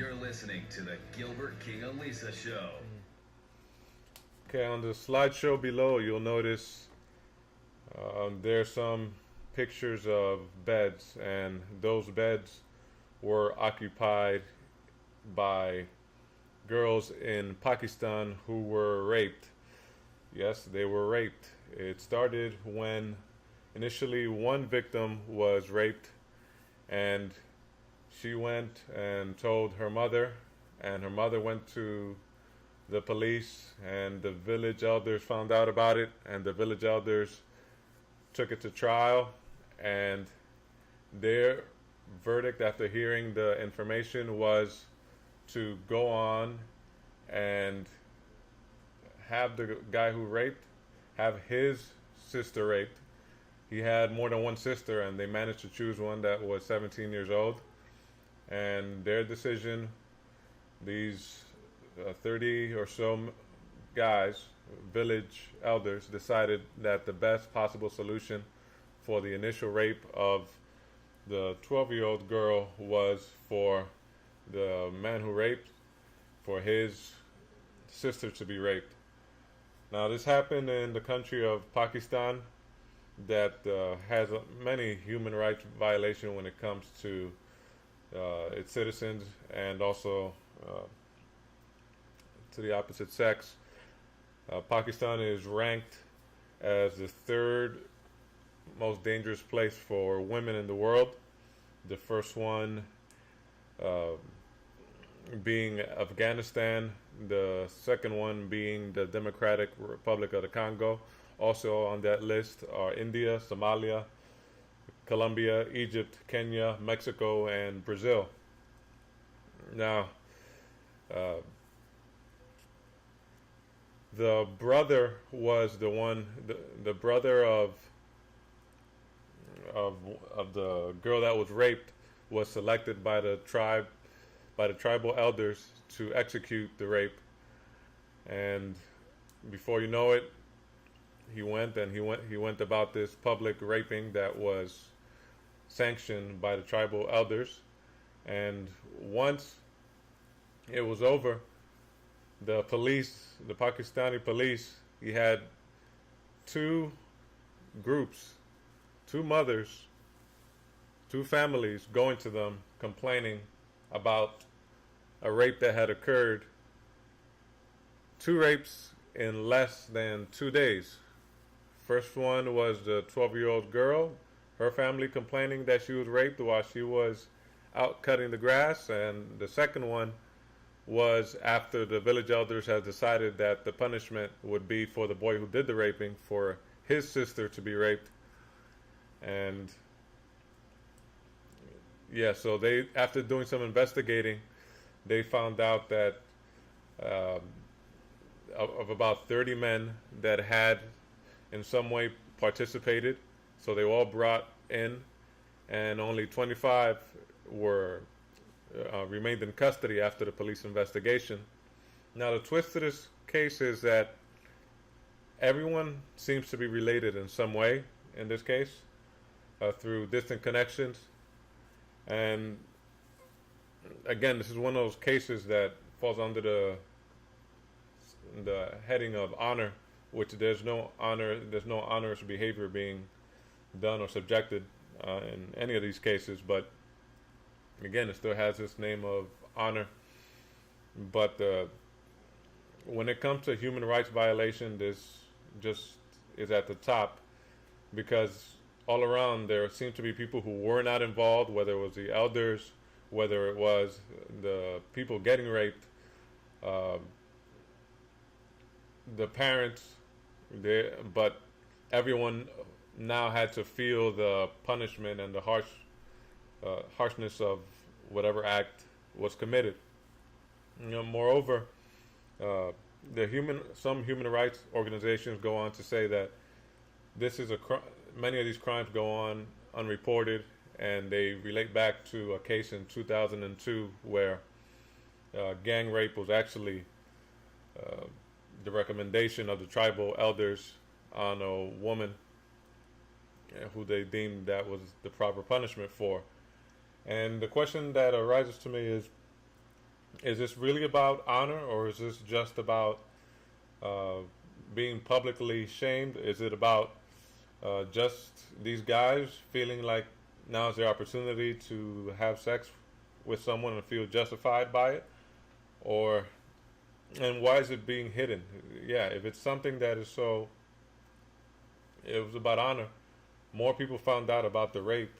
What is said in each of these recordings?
You're listening to the Gilbert King and Lisa Show. Okay, on the slideshow below, you'll notice there's some pictures of beds, and those beds were occupied by girls in Pakistan who were raped. Yes, they were raped. It started when initially one victim was raped, and she went and told her mother, and her mother went to the police, and the village elders found out about it, and the village elders took it to trial, and their verdict after hearing the information was to go on and have the guy who raped have his sister raped. He had more than one sister, and they managed to choose one that was 17 years old. And their decision, these 30 or so guys, village elders, decided that the best possible solution for the initial rape of the 12-year-old girl was for the man who raped, for his sister to be raped. Now, this happened in the country of Pakistan that has many human rights violations when it comes to its citizens, and also to the opposite sex. Pakistan is ranked as the third most dangerous place for women in the world. The first one being Afghanistan, the second one being the Democratic Republic of the Congo. Also on that list are India, Somalia, Colombia, Egypt, Kenya, Mexico, and Brazil. Now, the brother was the one, the brother of the girl that was raped was selected by the tribal elders to execute the rape. And before you know it, he went about this public raping that was sanctioned by the tribal elders. And once it was over, the Pakistani police, he had two groups, two mothers, two families going to them complaining about a rape that had occurred, two rapes in less than 2 days. First one was the 12-year-old girl, her family complaining that she was raped while she was out cutting the grass, and the second one was after the village elders had decided that the punishment would be for the boy who did the raping, for his sister to be raped. And yeah, so they, after doing some investigating, they found out that of about 30 men that had in some way participated, so they were all brought in, and only 25 were remained in custody after the police investigation. Now, the twist to this case is that everyone seems to be related in some way in this case, through distant connections. And again, this is one of those cases that falls under the heading of honor, which there's no onerous behavior being done or subjected in any of these cases. But again, it still has this name of honor. But when it comes to human rights violation, this just is at the top, because all around there seem to be people who were not involved, whether it was the elders, whether it was the people getting raped, the parents, but everyone now had to feel the punishment and the harshness of whatever act was committed. Moreover, some human rights organizations go on to say that this is many of these crimes go on unreported, and they relate back to a case in 2002 where gang rape was actually the recommendation of the tribal elders on a woman who they deemed that was the proper punishment for. And the question that arises to me is, is this really about honor, or is this just about uh, being publicly shamed? Is it about just these guys feeling like now is their opportunity to have sex with someone and feel justified by it? Or, and why is it being hidden? Yeah, if it's something that is so, it was about honor, more people found out about the rape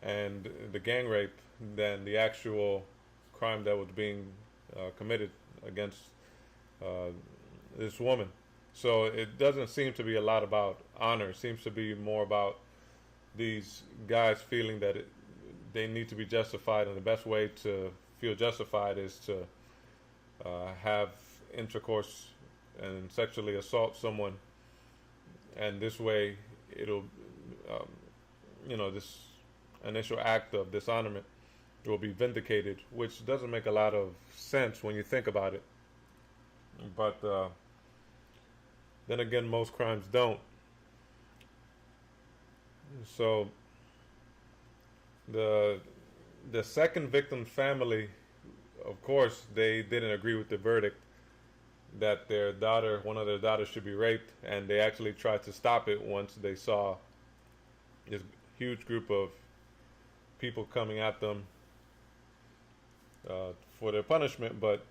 and the gang rape than the actual crime that was being committed against uh, this woman. So it doesn't seem to be a lot about honor. It seems to be more about these guys feeling that they need to be justified, and the best way to feel justified is to have intercourse and sexually assault someone, and this way it'll, um, this initial act of dishonorment will be vindicated, which doesn't make a lot of sense when you think about it. But then again, most crimes don't. So the second victim's family, of course, they didn't agree with the verdict that their daughter, one of their daughters, should be raped, and they actually tried to stop it once they saw this huge group of people coming at them for their punishment. But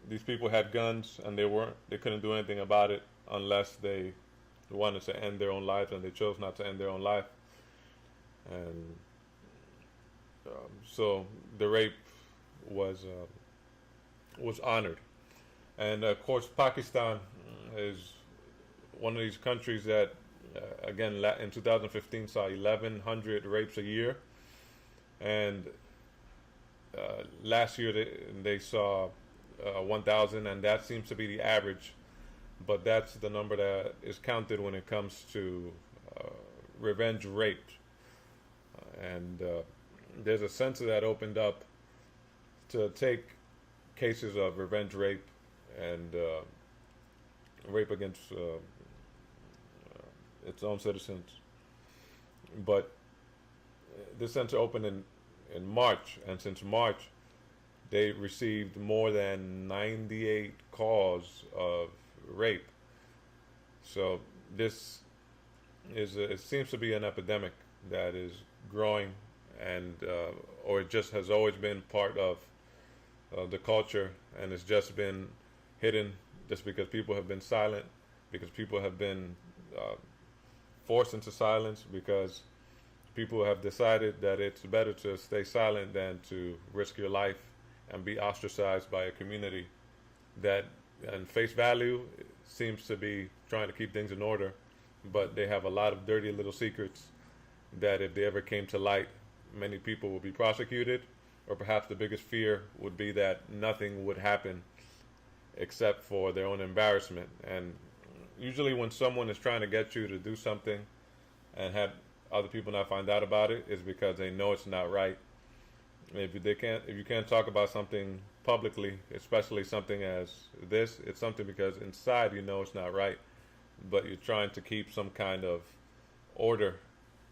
these people had guns, and they couldn't do anything about it unless they wanted to end their own lives, and they chose not to end their own life. And so the rape was honored. And of course, Pakistan is one of these countries that, again, in 2015 saw 1,100 rapes a year, and last year they saw 1,000, and that seems to be the average. But that's the number that is counted when it comes to revenge rape. And there's a center that opened up to take cases of revenge rape and rape against its own citizens. But this center opened in March, and since March, they received more than 98 calls of rape. So this it seems to be an epidemic that is growing, and or it just has always been part of the culture, and it's just been hidden just because people have been silent, because people have been forced into silence, because people have decided that it's better to stay silent than to risk your life and be ostracized by a community that, on face value, seems to be trying to keep things in order, but they have a lot of dirty little secrets that, if they ever came to light, many people will be prosecuted, or perhaps the biggest fear would be that nothing would happen except for their own embarrassment. And usually when someone is trying to get you to do something and have other people not find out about it, is because they know it's not right. If you can't talk about something publicly, especially something as this, it's something because inside you know it's not right, but you're trying to keep some kind of order.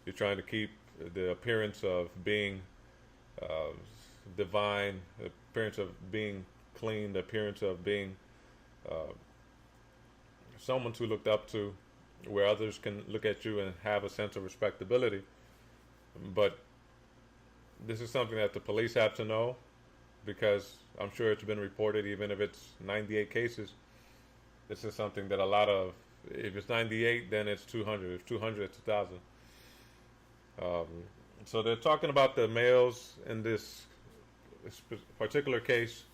You're trying to keep the appearance of being divine, the appearance of being clean, the appearance of being someone to look up to, where others can look at you and have a sense of respectability. But this is something that the police have to know, because I'm sure it's been reported, even if it's 98 cases. This is something that if it's 98, then it's 200. If 200, it's 1,000. So they're talking about the males in this particular case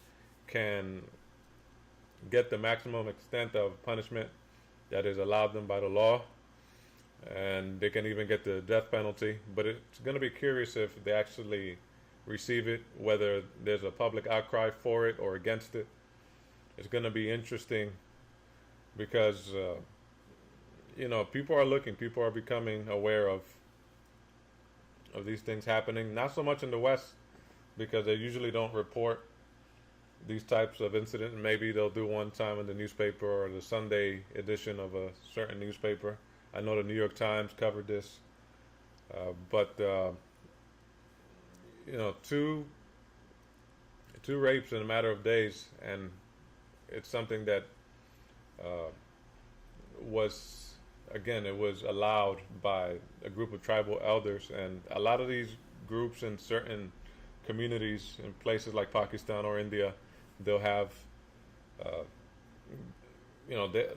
can get the maximum extent of punishment that is allowed them by the law, and they can even get the death penalty. But it's going to be curious if they actually receive it, whether there's a public outcry for it or against it. It's going to be interesting because people are looking, people are becoming aware of these things happening. Not so much in the West, because they usually don't report these types of incidents. Maybe they'll do one time in the newspaper or the Sunday edition of a certain newspaper. I know the New York Times covered this, but two two rapes in a matter of days, and it's something that uh, was, again, it was allowed by a group of tribal elders, and a lot of these groups in certain communities in places like Pakistan or India, they'll have, uh,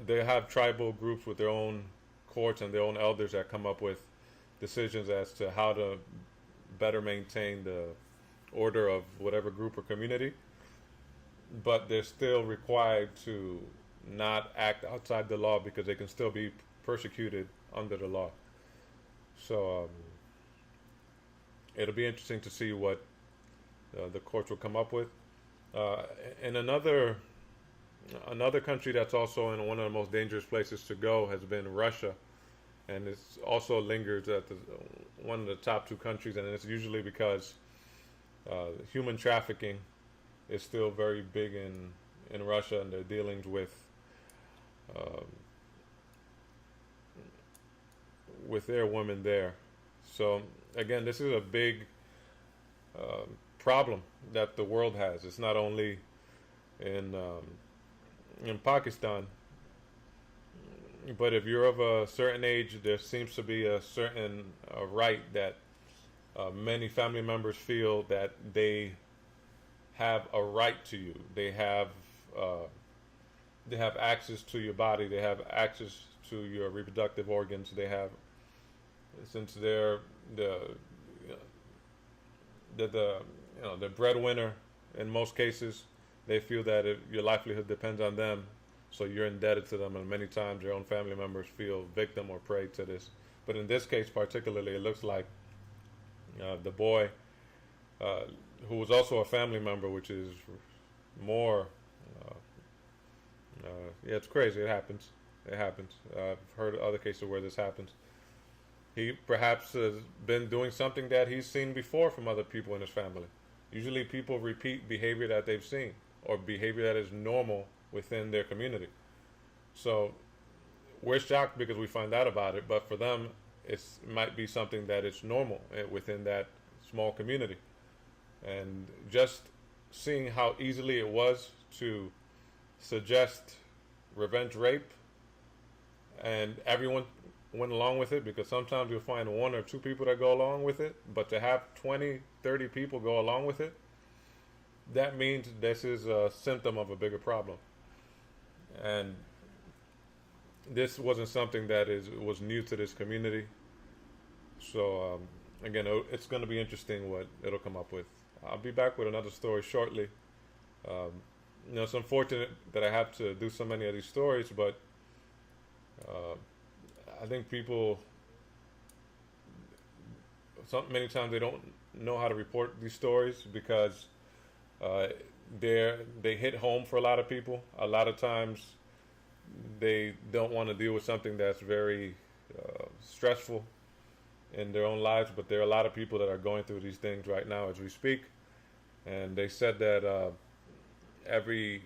they have tribal groups with their own courts and their own elders that come up with decisions as to how to better maintain the order of whatever group or community, but they're still required to not act outside the law because they can still be persecuted under the law. So it'll be interesting to see what the courts will come up with. And another country that's also in one of the most dangerous places to go has been Russia, and it's also lingers at one of the top two countries, and it's usually because human trafficking is still very big in Russia, and their dealings with their women there. So again, this is a big problem that the world has. It's not only in Pakistan, but if you're of a certain age, there seems to be a certain right that many family members feel that they have a right to you. They have access to your body. They have access to your reproductive organs. They have, since they're the breadwinner in most cases, they feel that your livelihood depends on them, so you're indebted to them, and many times their own family members feel victim or prey to this. But in this case particularly, it looks like the boy, who was also a family member, which is more, yeah, it's crazy. It happens. I've heard other cases where this happens. He perhaps has been doing something that he's seen before from other people in his family. Usually people repeat behavior that they've seen, or behavior that is normal within their community. So we're shocked because we find out about it, but for them, it might be something that is normal within that small community. And just seeing how easily it was to suggest revenge rape, and everyone went along with it, because sometimes you'll find one or two people that go along with it, but to have 20, 30 people go along with it, that means this is a symptom of a bigger problem. And this wasn't something that was new to this community. So again, it's going to be interesting what it'll come up with. I'll be back with another story shortly. It's unfortunate that I have to do so many of these stories, but I think people, many times they don't know how to report these stories because they hit home for a lot of people. A lot of times they don't want to deal with something that's very stressful in their own lives, but there are a lot of people that are going through these things right now as we speak. And they said that I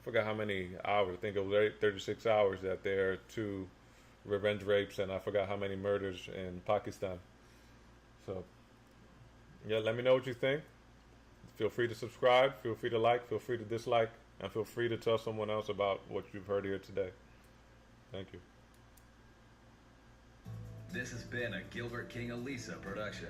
forgot how many hours, I think it was 36 hours, that there are 2 revenge rapes, and I forgot how many murders in Pakistan. So, yeah, let me know what you think. Feel free to subscribe, feel free to like, feel free to dislike, and feel free to tell someone else about what you've heard here today. Thank you. This has been a Gilbert King Elisa production.